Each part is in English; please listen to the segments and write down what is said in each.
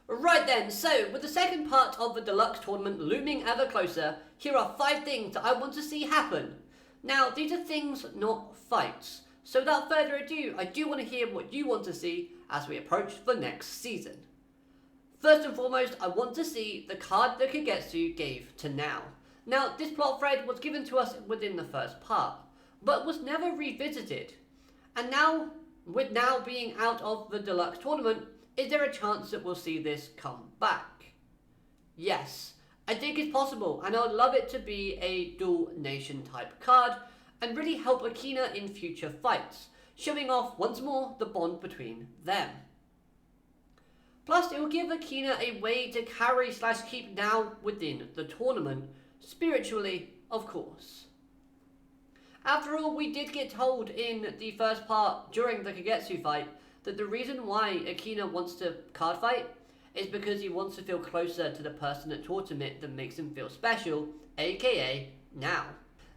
Right then, so with the second part of the Deluxe tournament looming ever closer, here are 5 things that I want to see happen. Now, these are things, not fights. So without further ado, I do want to hear what you want to see as we approach the next season. First and foremost, I want to see the card that Kagetsu gave to Now. Now, this plot thread was given to us within the first part, but was never revisited. And now, with Now being out of the Deluxe tournament, is there a chance that we'll see this come back? Yes, I think it's possible, and I would love it to be a dual nation type card, and really help Akina in future fights, showing off once more the bond between them. Plus, it will give Akina a way to carry / keep Now within the tournament, spiritually, of course. After all, we did get told in the first part during the Kagetsu fight that the reason why Akina wants to card fight is because he wants to feel closer to the person at tournemnt that makes him feel special, aka Now.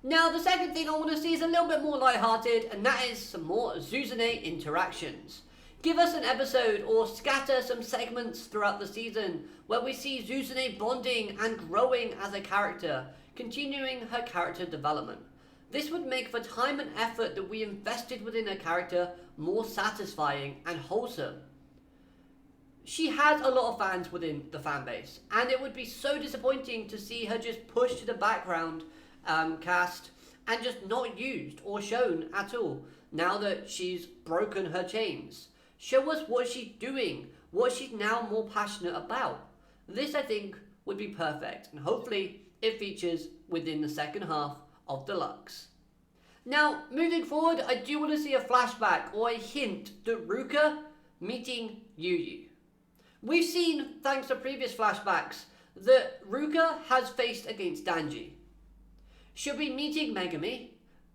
Now, the second thing I want to see is a little bit more lighthearted, and that is some more Suzume interactions. Give us an episode or scatter some segments throughout the season where we see Suzume bonding and growing as a character, continuing her character development. This would make the time and effort that we invested within her character more satisfying and wholesome. She has a lot of fans within the fanbase, and it would be so disappointing to see her just pushed to the background cast and just not used or shown at all now that she's broken her chains. Show us what she's doing, what she's now more passionate about. This, I think, would be perfect, and hopefully it features within the second half of Deluxe. Now, moving forward, I do want to see a flashback or a hint that Ruka meeting Yu. We've seen, thanks to previous flashbacks, that Ruka has faced against Danji. She'll be meeting Megami,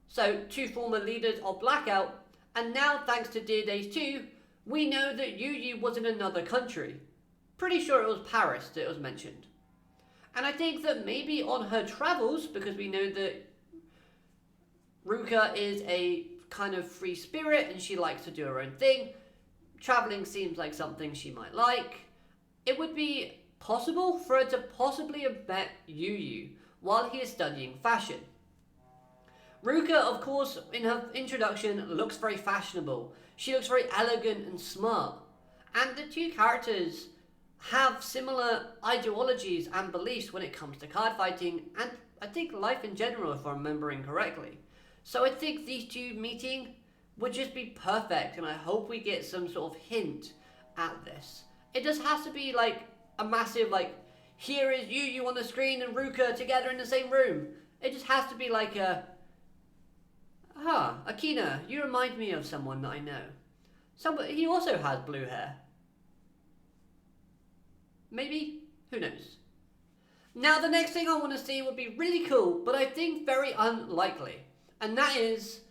so 2 former leaders of Blackout, and now thanks to Divinez 2, we know that Yu was in another country. Pretty sure it was Paris that it was mentioned. And I think that maybe on her travels, because we know that Ruka is a kind of free spirit and she likes to do her own thing, traveling seems like something she might like. It would be possible for her to possibly have met Yu while he is studying fashion. Ruka, of course, in her introduction, looks very fashionable. She looks very elegant and smart. And the 2 characters have similar ideologies and beliefs when it comes to card fighting, and I think life in general, if I'm remembering correctly. So I think these 2 meeting would just be perfect, and I hope we get some sort of hint at this. It just has to be like a massive, like, here is Yu on the screen and Ruka together in the same room. It just has to be like a, Akina, you remind me of someone that I know. Somebody, he also has blue hair. Maybe? Who knows? Now, the next thing I want to see would be really cool, but I think very unlikely. And that is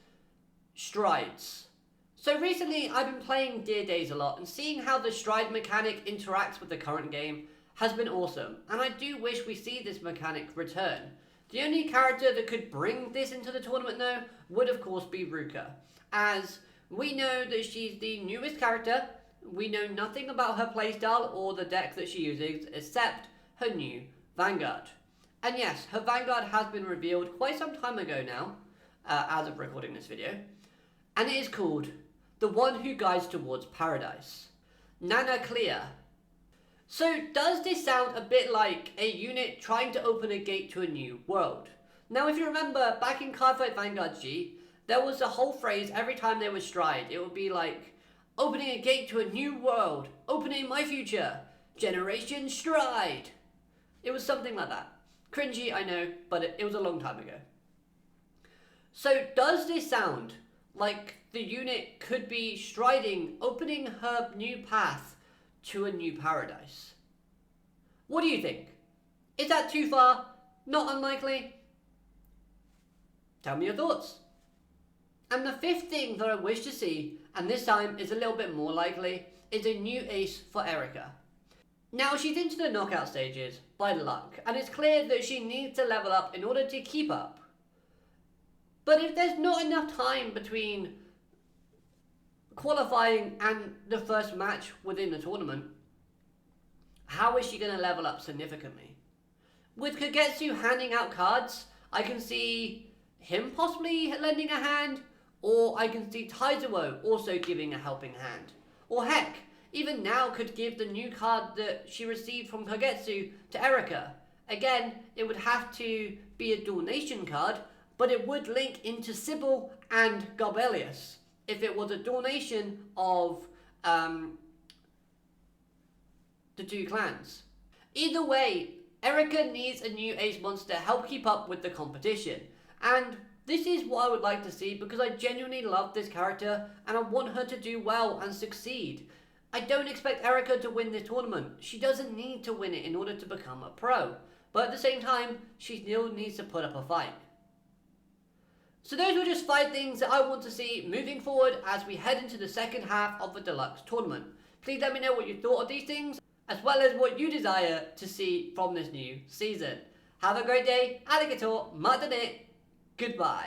strides. So recently, I've been playing Divinez a lot, and seeing how the stride mechanic interacts with the current game has been awesome. And I do wish we see this mechanic return. The only character that could bring this into the tournament, though, would of course be Ruka, as we know that she's the newest character. We know nothing about her playstyle or the deck that she uses, except her new Vanguard. And yes, her Vanguard has been revealed quite some time ago now, as of recording this video, and it is called The One Who Guides Towards Paradise, Nana Clear. So does this sound a bit like a unit trying to open a gate to a new world? Now, if you remember, back in Cardfight Vanguard G, there was a whole phrase every time there was stride. It would be like, opening a gate to a new world, opening my future, Generation Stride. It was something like that. Cringy, I know, but it was a long time ago. So does this sound like the unit could be striding, opening her new path to a new paradise? What do you think? Is that too far? Not unlikely? Tell me your thoughts. And the 5th thing that I wish to see, and this time is a little bit more likely, is a new ace for Erika. Now, she's into the knockout stages by luck, and it's clear that she needs to level up in order to keep up. But if there's not enough time between qualifying and the first match within the tournament, how is she going to level up significantly? With Kagetsu handing out cards, I can see him possibly lending a hand, or I can see Taizuo also giving a helping hand. Or heck, even now could give the new card that she received from Kagetsu to Erika. Again, it would have to be a Dual Nation card, but it would link into Sybil and Garbelius if it was a Dual Nation of the two clans. Either way, Erika needs a new ace monster to help keep up with the competition, and this is what I would like to see because I genuinely love this character and I want her to do well and succeed. I don't expect Erika to win this tournament. She doesn't need to win it in order to become a pro, but at the same time, she still needs to put up a fight. So those were just 5 things that I want to see moving forward as we head into the second half of the Deluxe tournament. Please let me know what you thought of these things, as well as what you desire to see from this new season. Have a great day, alligator, matane, goodbye.